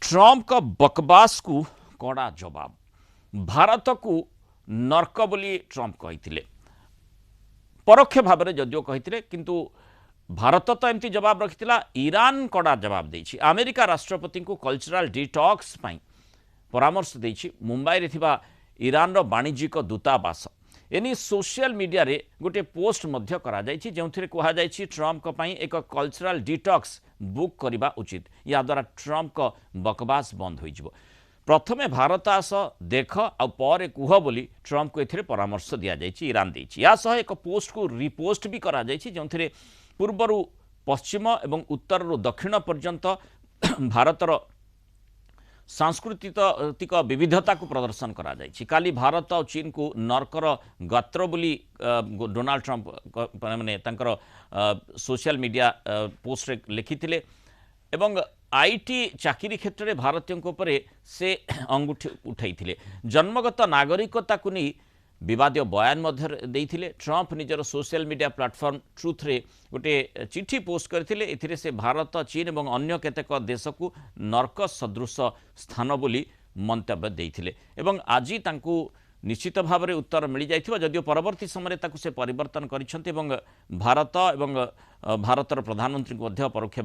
Trump का बकवास को कड़ा जवाब भारत को नर्क बोली ट्रंप कही परोक्ष भाव में जदिव कही किंतु भारत तो एमती जवाब रखी ईरान कड़ा जवाब देछि अमेरिका राष्ट्रपति को कल्चरल डिटॉक्स परामर्श देछि मुंबई रे थिबा ईरान रो वाणिज्यिक दूतावास एनी सोशल मीडिया रे गोटे पोस्ट मध्य करा जायछि जेउथिरे कुहा जायछि ट्रंप को पई एक कल्चरल डिटॉक्स बुक करबा उचित या द्वारा ट्रंप को बकवास बंद होई जिवो प्रथमे भारत आस देख आ पर कुह बोली ट्रंप को एथिरे परामर्श दिया जायछि ईरान देछि या सह एक पोस्ट को रिपोस्ट भी करा जायछि जेउथिरे पूर्वरु पश्चिम एवं उत्तर दक्षिण पर्यंत भारतर सांस्कृतिक विविधता को प्रदर्शन करा जायछि काली भारत और चीन को नर्कर गात्र बोली डोनाल्ड ट्रंप माने तांकर सोशल मीडिया पोस्ट रे लिखिथिले एवं आईटी चाकरी क्षेत्र में भारतीयों उपरे से अंगुठी उठाई जन्मगत नागरिकता को नहीं विवाद बयान देइथिले ट्रंप निजर सोशल मीडिया प्लेटफॉर्म ट्रुथ रे गोटे चिठी पोस्ट करथिले एथिरे से भारत चीन और अन्य केतेक देश को नर्क सदृश स्थान बोली मंतव्य देइथिले एवं आज तांकु निश्चित भाव में उत्तर मिल जाइथिबा जदियो परवर्ती समय ताकु से परिवर्तन करिसेंति एवं भारत एवं भारतर प्रधानमंत्री को परोक्ष